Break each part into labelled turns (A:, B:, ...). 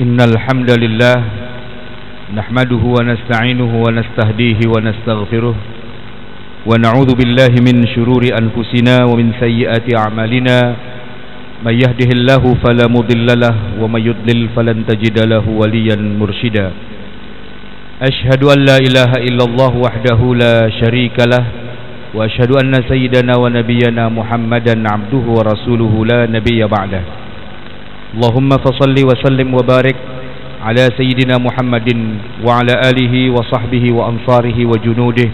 A: Innal hamdalillah nahmaduhu wa nasta'inuhu wa nastahdihi wa nastaghfiruh wa na'udzu billahi min shururi anfusina wa min sayyiati a'malina may yahdihillahu fala mudilla lahu wa may yudlil falan tajida lahu waliyan mursyida. Ashhadu an la ilaha illallah wahdahu la syarika lah wa ashhadu anna sayyidana wa nabiyyana Muhammadan abduhu wa rasuluhu la nabiyya ba'dah. Allahumma fasalli wa sallim wa barik ala sayyidina Muhammadin wa ala alihi wa sahbihi wa ansarihi wa junudihi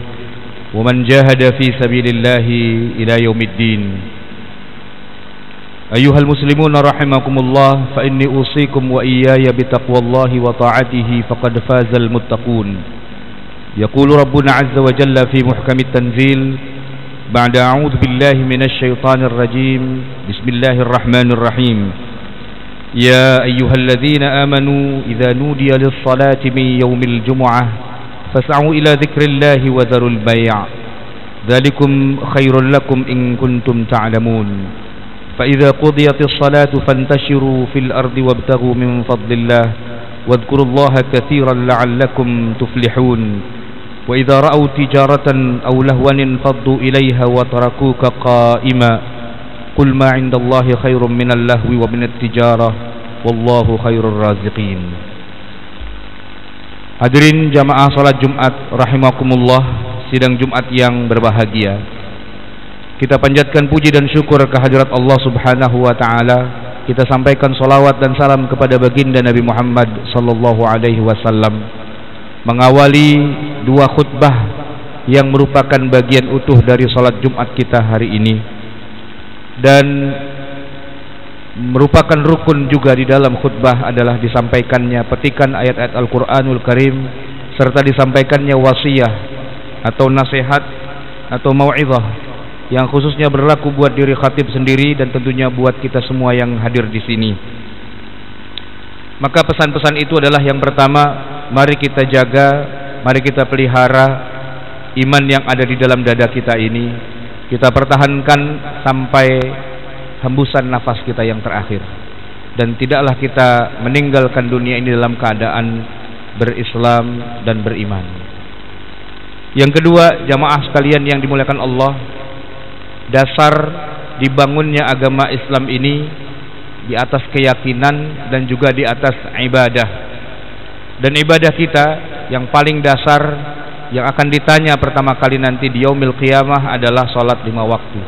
A: wa man jahada fi sabilillahi ila yaumiddin. Ayyuhal muslimun rahimakumullah, fa inni usikum wa iyaya bitaqwallahi wa ta'atihi faqad fazal muttaqun. Yaqulu rabbuna azza wa jalla fi muhkamit tanzil ba'da a'udzu billahi minasy syaithanir rajim. Bismillahirrahmanirrahim. يا أيها الذين آمنوا إذا نودي للصلاة من يوم الجمعة فاسعوا إلى ذكر الله وذروا البيع ذلكم خير لكم إن كنتم تعلمون فإذا قضيت الصلاة فانتشروا في الأرض وابتغوا من فضل الله واذكروا الله كثيرا لعلكم تفلحون وإذا رأوا تجارة أو لهوا انفضوا إليها وتركوك قائما قل ما عند الله خير من اللهو ومن التجارة والله خير الرازقين. Hadirin jamaah salat Jumat rahimakumullah, sidang Jumat yang berbahagia. Kita panjatkan puji dan syukur kehadirat Allah Subhanahu wa taala. Kita sampaikan salawat dan salam kepada baginda Nabi Muhammad sallallahu alaihi wasallam. Mengawali dua khutbah yang merupakan bagian utuh dari salat Jumat kita hari ini, dan merupakan rukun juga di dalam khutbah adalah disampaikannya petikan ayat-ayat Al-Quranul Karim serta disampaikannya wasiyah atau nasihat atau mau'izah yang khususnya berlaku buat diri khatib sendiri dan tentunya buat kita semua yang hadir di sini. Maka pesan-pesan itu adalah yang pertama, mari kita jaga, mari kita pelihara iman yang ada di dalam dada kita ini. Kita pertahankan sampai hembusan nafas kita yang terakhir, dan tidaklah kita meninggalkan dunia ini dalam keadaan berislam dan beriman. Yang kedua, jamaah sekalian yang dimuliakan Allah, dasar dibangunnya agama Islam ini di atas keyakinan dan juga di atas ibadah. Dan ibadah kita yang paling dasar yang akan ditanya pertama kali nanti di yaumil qiyamah adalah salat 5 waktu.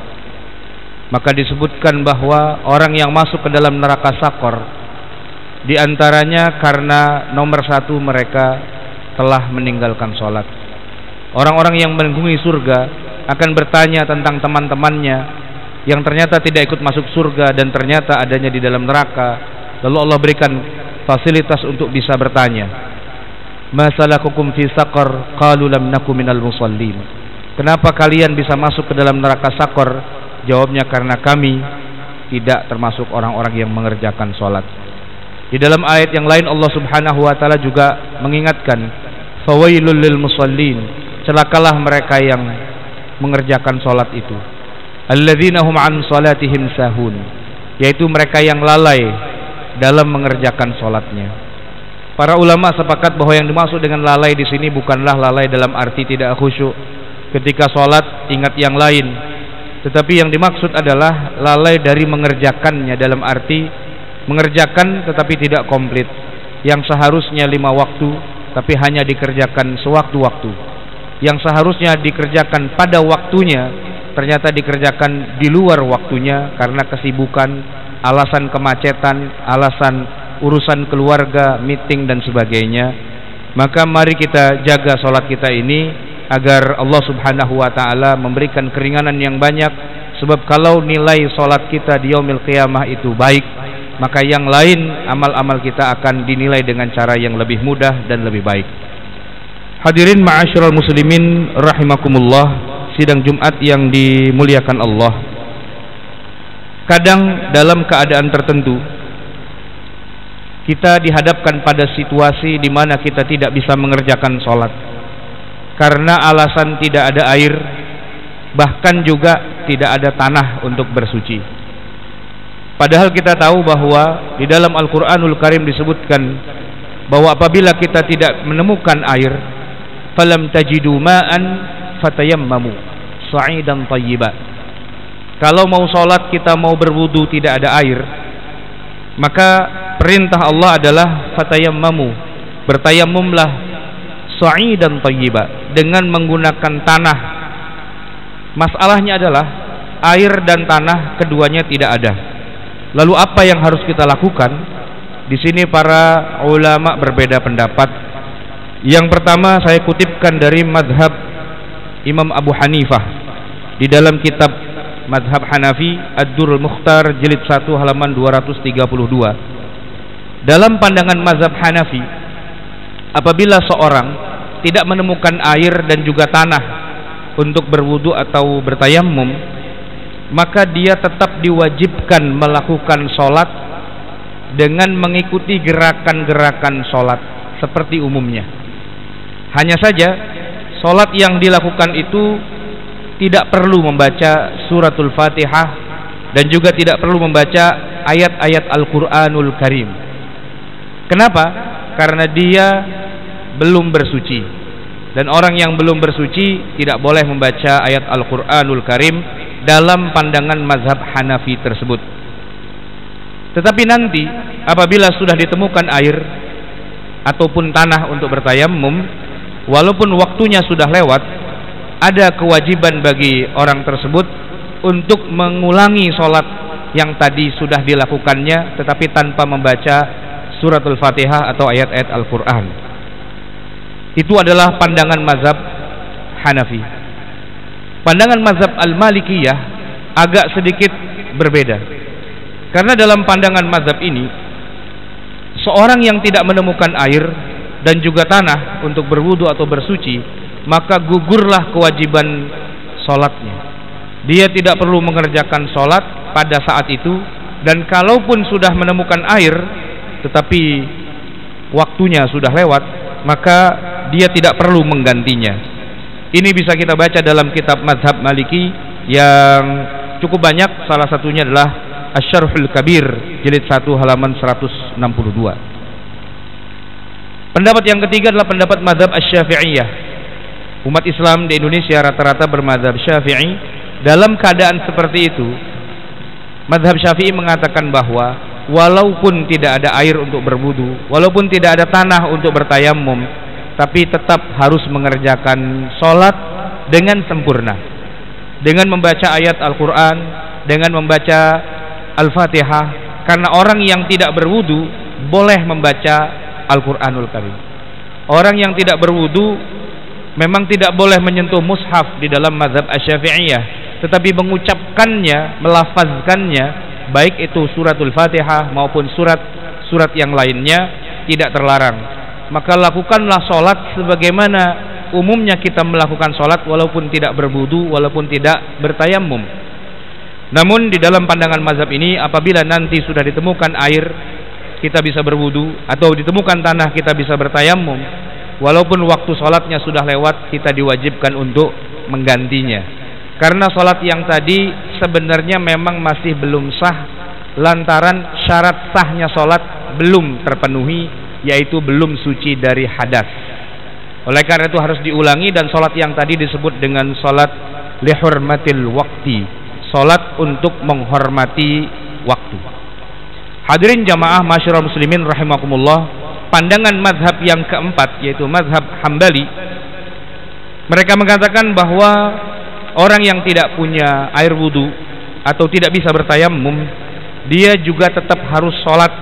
A: Maka disebutkan bahwa orang yang masuk ke dalam neraka Sakor di antaranya karena nomor 1 mereka telah meninggalkan salat. Orang-orang yang menghuni surga akan bertanya tentang teman-temannya yang ternyata tidak ikut masuk surga dan ternyata adanya di dalam neraka. Lalu Allah berikan fasilitas untuk bisa bertanya, Ma salakukum fi saqar? Qalu lam naku minal musallin. Kenapa kalian bisa masuk ke dalam neraka Sakor? Jawabnya, karena kami tidak termasuk orang-orang yang mengerjakan salat. Di dalam ayat yang lain Allah Subhanahu wa taala juga mengingatkan, fawailul lil musallin, celakalah mereka yang mengerjakan salat itu. Alladzina hum an salatihim sahun, yaitu mereka yang lalai dalam mengerjakan salatnya. Para ulama sepakat bahwa yang dimaksud dengan lalai di sini bukanlah lalai dalam arti tidak khusyuk ketika sholat ingat yang lain, tetapi yang dimaksud adalah lalai dari mengerjakannya dalam arti mengerjakan tetapi tidak komplit, yang seharusnya 5 waktu tapi hanya dikerjakan sewaktu-waktu, yang seharusnya dikerjakan pada waktunya ternyata dikerjakan di luar waktunya karena kesibukan, alasan kemacetan, alasan urusan keluarga, meeting dan sebagainya. Maka mari kita jaga sholat kita ini agar Allah Subhanahu wa ta'ala memberikan keringanan yang banyak. Sebab kalau nilai sholat kita di yaumil qiyamah itu baik, maka yang lain amal-amal kita akan dinilai dengan cara yang lebih mudah dan lebih baik. Hadirin ma'asyiral muslimin rahimakumullah, sidang Jumat yang dimuliakan Allah. Kadang dalam keadaan tertentu kita dihadapkan pada situasi di mana kita tidak bisa mengerjakan sholat karena alasan tidak ada air, bahkan juga tidak ada tanah untuk bersuci. Padahal kita tahu bahwa di dalam Al-Qur'anul Karim disebutkan bahwa apabila kita tidak menemukan air, falam tajidu ma'an fatayammamu sa'idan thayyiba. Kalau mau sholat, kita mau berwudu, tidak ada air, maka perintah Allah adalah fatayammamu, bertayamumlah sa'idan thayyiba, dengan menggunakan tanah. Masalahnya adalah air dan tanah keduanya tidak ada. Lalu apa yang harus kita lakukan? Di sini para ulama berbeda pendapat. Yang pertama saya kutipkan dari mazhab Imam Abu Hanifah di dalam kitab Mazhab Hanafi Ad-Durrul Mukhtar jilid 1 halaman 232. Dalam pandangan mazhab Hanafi, apabila seorang tidak menemukan air dan juga tanah untuk berwudu atau bertayamum, maka dia tetap diwajibkan melakukan sholat dengan mengikuti gerakan-gerakan sholat seperti umumnya. Hanya saja sholat yang dilakukan itu tidak perlu membaca suratul Fatihah dan juga tidak perlu membaca ayat-ayat Al-Quranul Karim. Kenapa? Karena dia belum bersuci, dan orang yang belum bersuci tidak boleh membaca ayat Al-Quranul Karim dalam pandangan mazhab Hanafi tersebut. Tetapi nanti apabila sudah ditemukan air ataupun tanah untuk bertayamum, walaupun waktunya sudah lewat, ada kewajiban bagi orang tersebut untuk mengulangi sholat yang tadi sudah dilakukannya, tetapi tanpa membaca suratul Fatihah atau ayat-ayat Al-Quran. Itu adalah pandangan mazhab Hanafi. Pandangan mazhab Al-Malikiyah agak sedikit berbeda, karena dalam pandangan mazhab ini, seorang yang tidak menemukan air dan juga tanah untuk berwudu atau bersuci, maka gugurlah kewajiban sholatnya. Dia tidak perlu mengerjakan sholat pada saat itu, dan kalaupun sudah menemukan air tetapi waktunya sudah lewat, maka dia tidak perlu menggantinya. Ini bisa kita baca dalam kitab mazhab Maliki yang cukup banyak. Salah satunya adalah Asy-Syarhul Kabir jilid 1 halaman 162. Pendapat yang ketiga adalah pendapat mazhab Asy-Syafi'iyah. Umat Islam di Indonesia rata-rata bermazhab Syafi'i. Dalam keadaan seperti itu, mazhab Syafi'i mengatakan bahwa walaupun tidak ada air untuk berwudu, walaupun tidak ada tanah untuk bertayamum, tapi tetap harus mengerjakan sholat dengan sempurna, dengan membaca ayat Al-Quran, dengan membaca Al-Fatihah. Karena orang yang tidak berwudu boleh membaca Al-Quranul Karim. Orang yang tidak berwudu memang tidak boleh menyentuh mushaf di dalam mazhab Asy-Syafi'iyah, tetapi mengucapkannya, melafazkannya, baik itu suratul Fatihah maupun surat yang lainnya, tidak terlarang. Maka lakukanlah sholat sebagaimana umumnya kita melakukan sholat, walaupun tidak berwudu, walaupun tidak bertayamum. Namun di dalam pandangan mazhab ini, apabila nanti sudah ditemukan air, kita bisa berwudu, atau ditemukan tanah, kita bisa bertayamum, walaupun waktu sholatnya sudah lewat, kita diwajibkan untuk menggantinya. Karena sholat yang tadi sebenarnya memang masih belum sah, lantaran syarat sahnya sholat belum terpenuhi, yaitu belum suci dari hadas. Oleh karena itu harus diulangi, dan sholat yang tadi disebut dengan sholat lihurmatil waqti, sholat untuk menghormati waktu. Hadirin jamaah masyarul muslimin rahimakumullah, pandangan mazhab yang keempat yaitu mazhab Hambali, mereka mengatakan bahwa orang yang tidak punya air wudu atau tidak bisa bertayamum, dia juga tetap harus sholat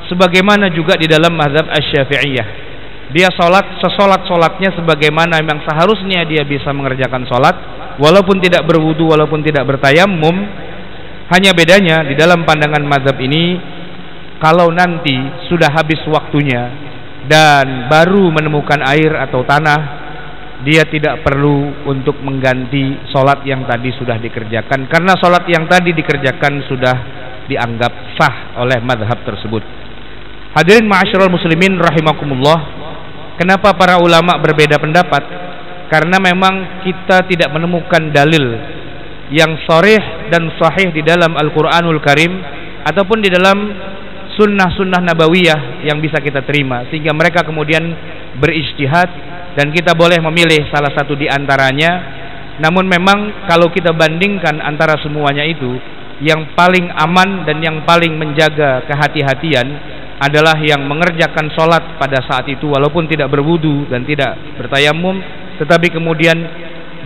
A: sebagaimana juga di dalam mazhab Asy-Syafi'iyah. Dia sholat sesolat-solatnya sebagaimana memang seharusnya dia bisa mengerjakan sholat, walaupun tidak berwudu, walaupun tidak bertayamum. Hanya bedanya di dalam pandangan mazhab ini, kalau nanti sudah habis waktunya dan baru menemukan air atau tanah, dia tidak perlu untuk mengganti sholat yang tadi sudah dikerjakan, karena sholat yang tadi dikerjakan sudah dianggap sah oleh mazhab tersebut. Hadirin ma'asyiral muslimin rahimakumullah, kenapa para ulama berbeda pendapat? Karena memang kita tidak menemukan dalil yang sharih dan sahih di dalam Al-Quranul Karim ataupun di dalam sunnah-sunnah nabawiyah yang bisa kita terima, sehingga mereka kemudian berijtihad dan kita boleh memilih salah satu di antaranya. Namun memang kalau kita bandingkan antara semuanya itu, yang paling aman dan yang paling menjaga kehati-hatian adalah yang mengerjakan sholat pada saat itu walaupun tidak berwudu dan tidak bertayamum, tetapi kemudian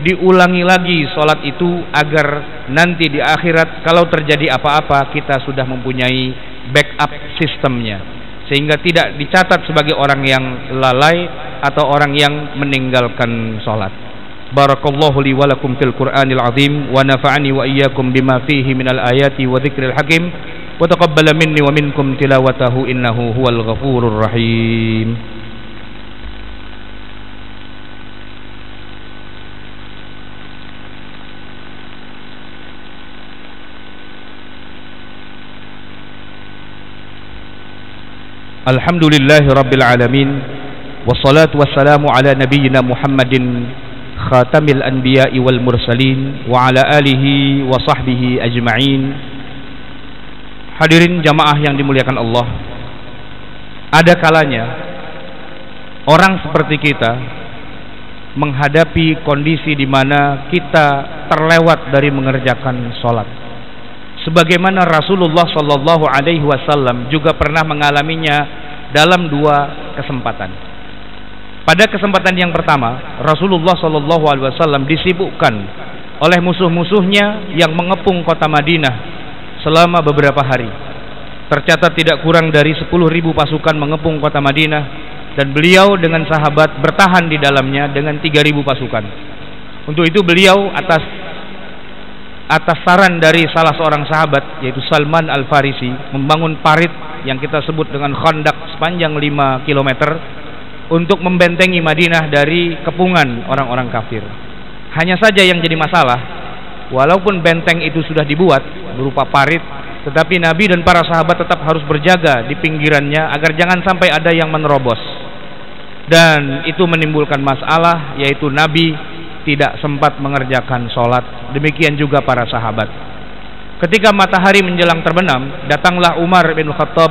A: diulangi lagi sholat itu agar nanti di akhirat kalau terjadi apa-apa kita sudah mempunyai backup sistemnya, sehingga tidak dicatat sebagai orang yang lalai atau orang yang meninggalkan sholat. Barakallahu li wa lakum fil Qur'anil azim wa nafa'ani wa iyyakum bima fihi minal ayati wa dzikril hakim wa taqabbala minni wa minkum tilawatahu innahu huwal ghafurur rahim. Alhamdulillahi rabbil alamin wassalatu wassalamu ala nabiyyina Muhammadin khatamil anbiya'i wal mursalin wa ala alihi wa sahbihi ajma'in. Hadirin jamaah yang dimuliakan Allah, ada kalanya orang seperti kita menghadapi kondisi di mana kita terlewat dari mengerjakan sholat, sebagaimana Rasulullah Shallallahu Alaihi Wasallam juga pernah mengalaminya dalam dua kesempatan. Pada kesempatan yang pertama, Rasulullah Shallallahu Alaihi Wasallam disibukkan oleh musuh-musuhnya yang mengepung kota Madinah selama beberapa hari. Tercatat tidak kurang dari 10.000 pasukan mengepung kota Madinah, dan beliau dengan sahabat bertahan di dalamnya dengan 3.000 pasukan. Untuk itu beliau atas saran dari salah seorang sahabat, yaitu Salman Al-Farisi, membangun parit yang kita sebut dengan Khandaq sepanjang 5 km untuk membentengi Madinah dari kepungan orang-orang kafir. Hanya saja yang jadi masalah, walaupun benteng itu sudah dibuat berupa parit, tetapi Nabi dan para sahabat tetap harus berjaga di pinggirannya agar jangan sampai ada yang menerobos. Dan itu menimbulkan masalah, yaitu Nabi tidak sempat mengerjakan sholat, demikian juga para sahabat. Ketika matahari menjelang terbenam, datanglah Umar bin Khattab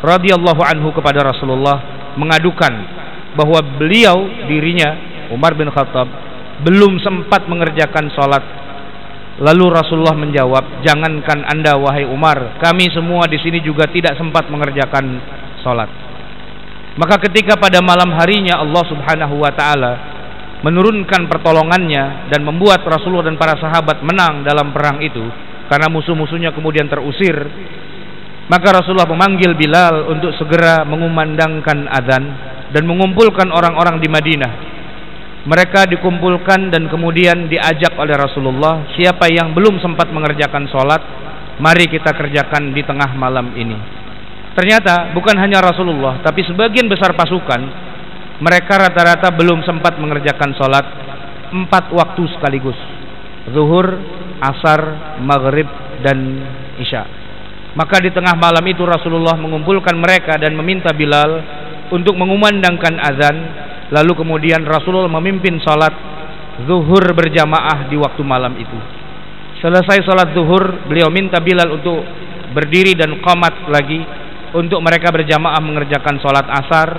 A: radhiyallahu anhu kepada Rasulullah mengadukan bahwa dirinya Umar bin Khattab belum sempat mengerjakan sholat. Lalu Rasulullah menjawab, jangankan Anda wahai Umar, kami semua di sini juga tidak sempat mengerjakan sholat. Maka ketika pada malam harinya Allah Subhanahu wa ta'ala menurunkan pertolongannya dan membuat Rasulullah dan para sahabat menang dalam perang itu, karena musuh-musuhnya kemudian terusir, maka Rasulullah memanggil Bilal untuk segera mengumandangkan azan dan mengumpulkan orang-orang di Madinah. Mereka dikumpulkan dan kemudian diajak oleh Rasulullah, siapa yang belum sempat mengerjakan sholat, mari kita kerjakan di tengah malam ini. Ternyata bukan hanya Rasulullah, tapi sebagian besar pasukan, mereka rata-rata belum sempat mengerjakan sholat 4 waktu sekaligus, zuhur, asar, maghrib, dan isya. Maka di tengah malam itu Rasulullah mengumpulkan mereka dan meminta Bilal untuk mengumandangkan azan. Lalu kemudian Rasulullah memimpin sholat zuhur berjamaah di waktu malam itu. Selesai sholat zuhur, beliau minta Bilal untuk berdiri dan qamat lagi untuk mereka berjamaah mengerjakan sholat asar,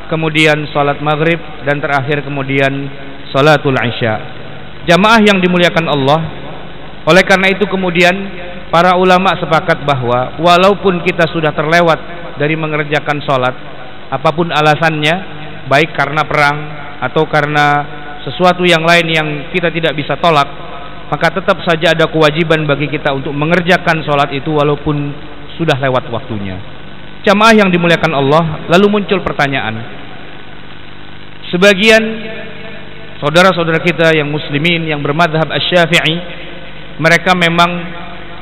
A: kemudian sholat maghrib, dan terakhir kemudian sholatul isya. Jamaah yang dimuliakan Allah, oleh karena itu kemudian para ulama sepakat bahwa walaupun kita sudah terlewat dari mengerjakan sholat, apapun alasannya, baik karena perang atau karena sesuatu yang lain yang kita tidak bisa tolak, maka tetap saja ada kewajiban bagi kita untuk mengerjakan sholat itu walaupun sudah lewat waktunya. Jamaah yang dimuliakan Allah, lalu muncul pertanyaan. Sebagian saudara-saudara kita yang muslimin yang bermadhab Asy-Syafi'i, mereka memang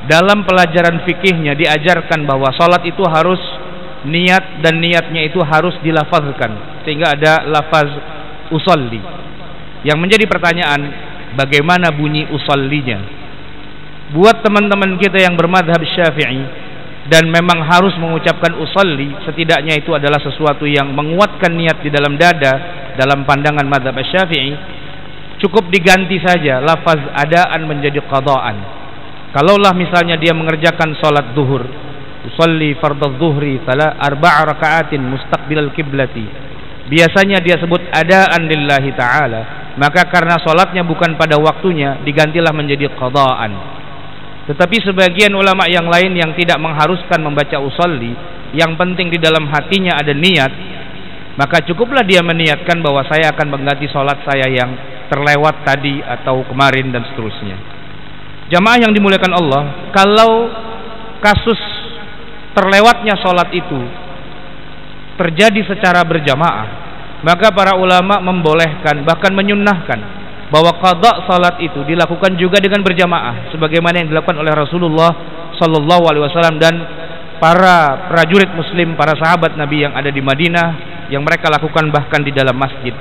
A: dalam pelajaran fikihnya diajarkan bahwa sholat itu harus niat, dan niatnya itu harus dilafazkan, sehingga ada lafaz usolli. Yang menjadi pertanyaan, bagaimana bunyi usollinya? Buat teman-teman kita yang bermadhab Syafi'i dan memang harus mengucapkan usolli, setidaknya itu adalah sesuatu yang menguatkan niat di dalam dada. Dalam pandangan madhab Syafi'i, cukup diganti saja lafaz adaan menjadi qadaan. Kalaulah misalnya dia mengerjakan sholat zuhur usalli fardadh dhuhri arba'a raka'atin mustaqbilal qiblati. Biasanya dia sebut adaan lillahi ta'ala, maka karena salatnya bukan pada waktunya digantilah menjadi qadaan. Tetapi sebagian ulama yang lain yang tidak mengharuskan membaca usalli, yang penting di dalam hatinya ada niat, maka cukuplah dia meniatkan bahwa saya akan mengganti salat saya yang terlewat tadi atau kemarin dan seterusnya. Jamaah yang dimuliakan Allah, kalau kasus terlewatnya salat itu terjadi secara berjamaah, maka para ulama membolehkan, bahkan menyunnahkan bahwa qada salat itu dilakukan juga dengan berjamaah sebagaimana yang dilakukan oleh Rasulullah sallallahu alaihi wasallam dan para prajurit muslim, para sahabat Nabi yang ada di Madinah, yang mereka lakukan bahkan di dalam masjid.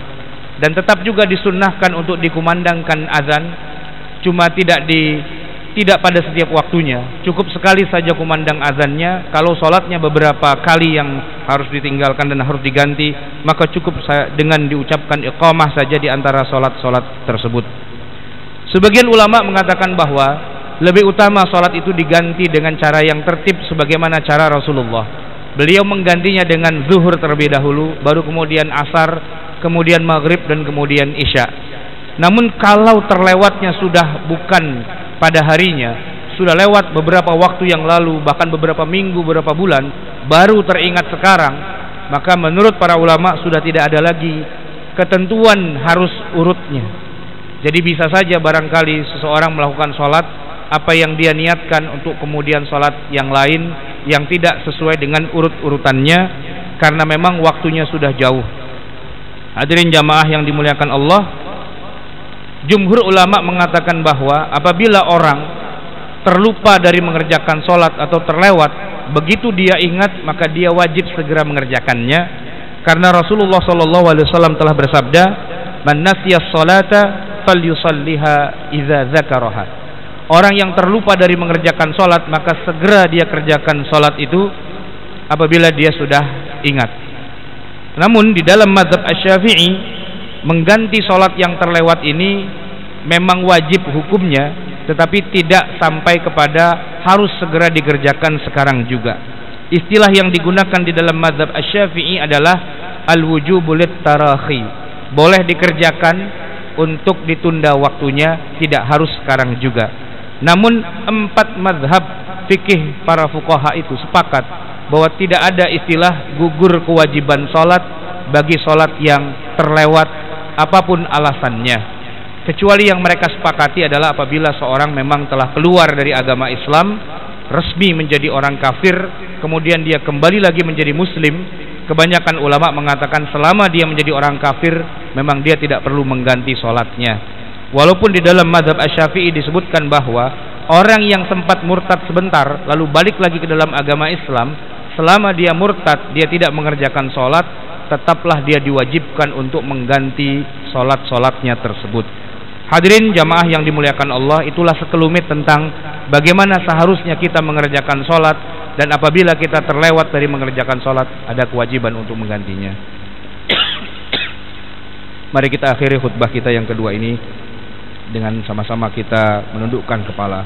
A: Dan tetap juga disunnahkan untuk dikumandangkan azan, cuma tidak pada setiap waktunya. Cukup sekali saja kumandang azannya. Kalau sholatnya beberapa kali yang harus ditinggalkan dan harus diganti, maka cukup dengan diucapkan iqamah saja di antara sholat-sholat tersebut. Sebagian ulama mengatakan bahwa lebih utama sholat itu diganti dengan cara yang tertib sebagaimana cara Rasulullah. Beliau menggantinya dengan zuhur terlebih dahulu, baru kemudian asar, kemudian maghrib, dan kemudian isya. Namun kalau terlewatnya sudah bukan pada harinya, sudah lewat beberapa waktu yang lalu, bahkan beberapa minggu, beberapa bulan, baru teringat sekarang, maka menurut para ulama sudah tidak ada lagi ketentuan harus urutnya. Jadi bisa saja barangkali seseorang melakukan sholat apa yang dia niatkan untuk kemudian sholat yang lain yang tidak sesuai dengan urut-urutannya karena memang waktunya sudah jauh. Hadirin jamaah yang dimuliakan Allah, jumhur ulama mengatakan bahwa apabila orang terlupa dari mengerjakan sholat atau terlewat, begitu dia ingat maka dia wajib segera mengerjakannya, karena Rasulullah SAW telah bersabda, man nasiyas sholata falyusalliha idza dzakaraha. Orang yang terlupa dari mengerjakan sholat maka segera dia kerjakan sholat itu apabila dia sudah ingat. Namun di dalam mazhab Asy-Syafi'i, mengganti sholat yang terlewat ini memang wajib hukumnya, tetapi tidak sampai kepada harus segera dikerjakan sekarang juga. Istilah yang digunakan di dalam mazhab Asy-Syafi'i adalah al-wujubu lit-tarahi. Boleh dikerjakan untuk ditunda waktunya, tidak harus sekarang juga. Namun 4 mazhab fikih para fuqaha itu sepakat bahwa tidak ada istilah gugur kewajiban sholat bagi sholat yang terlewat apapun alasannya, kecuali yang mereka sepakati adalah apabila seorang memang telah keluar dari agama Islam, resmi menjadi orang kafir, kemudian dia kembali lagi menjadi muslim. Kebanyakan ulama mengatakan selama dia menjadi orang kafir memang dia tidak perlu mengganti sholatnya. Walaupun di dalam mazhab Asy-Syafi'i disebutkan bahwa orang yang sempat murtad sebentar lalu balik lagi ke dalam agama Islam, selama dia murtad dia tidak mengerjakan sholat, tetaplah dia diwajibkan untuk mengganti sholat-sholatnya tersebut. Hadirin jamaah yang dimuliakan Allah, itulah sekelumit tentang bagaimana seharusnya kita mengerjakan sholat, dan apabila kita terlewat dari mengerjakan sholat ada kewajiban untuk menggantinya. Mari kita akhiri khutbah kita yang kedua ini dengan sama-sama kita menundukkan kepala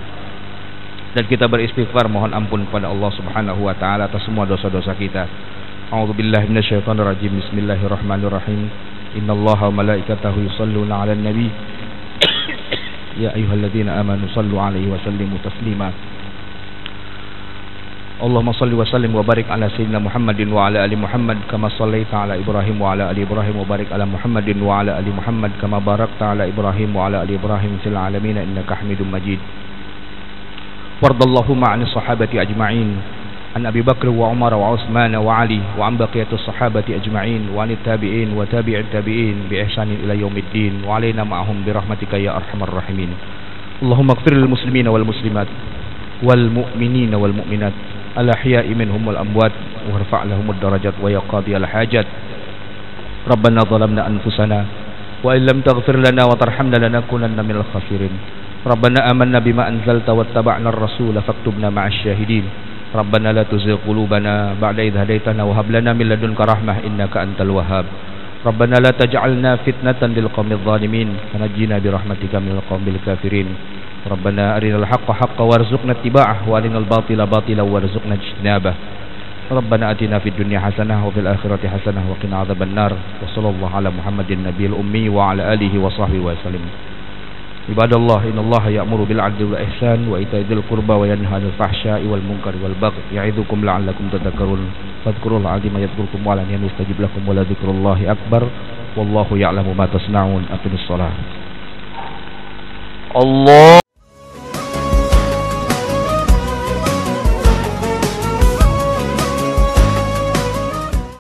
A: dan kita beristighfar, mohon ampun kepada Allah Subhanahu wa taala atas semua dosa-dosa kita. A'udzubillahi minasyaitonir rajim. Bismillahirrahmanirrahim. Innallaha wa malaikatahu yusholluna 'alan nabi. Ya ayyuhalladzina amanu shallu 'alaihi wa sallimu taslima. Allahumma shalli wa sallim wa barik ala sayyidina Muhammadin wa ala ali Muhammad kama shallaita ala Ibrahim wa ala ali Ibrahim wa barik ala Muhammadin wa ala ali Muhammad kama barakta ala Ibrahim wa ala ali Ibrahim fil alamin innaka Hamidum Majid. Wardallahumma 'anis sahabati ajma'in, an Abi Bakr wa Umar wa Utsman wa Ali wa an baqiyatus sahabati ajma'in wa anit tabi'in wa tabi'it tabi'in bi ihsanin ila yaumiddin wa alaina ma'ahum bi rahmatika ya arhamar rahimin. Allahumma ighfir lil muslimina wal muslimat wal mu'minina wal mu'minat al-ahya'i minhum wal amwat warfa' lahumud darajat wa ya qadiyal hajat. Rabbana zalamna anfusana wa illam taghfir lana wa tarhamna lanakunanna minal khasirin. Rabbana amanna bima anzalta wattaba'na ar-rasula faktubna ma'asy syahidin. Rabbana la tuzigh qulubana ba'da idh hadaitana wa hab lana min ladunka rahmah innaka antal wahhab. Rabbana la taj'alna fitnatan lil qaumidh dhalimin wa najjina bi rahmatika minal qaumil kafirin. ربنا أرنا الحق حقا وارزقنا اتباعه وأرنا الباطل باطلا وارزقنا اجتنابه ربنا آتنا في الدنيا حسنة وفي الآخرة حسنة وقنا عذاب النار وصلى الله على محمد النبي الأمي وعلى آله وصحبه وسلم عباد الله إن الله يأمر بالعدل والإحسان وإيتاء ذي القربى وينهى عن الفحشاء والمنكر والبغي يعظكم لعلكم تذكرون فاذكروا الله العظيم يذكركم وعلى أن يستجب لكم ولذكر الله أكبر والله يعلم ما تصنعون أقم الصلاة الله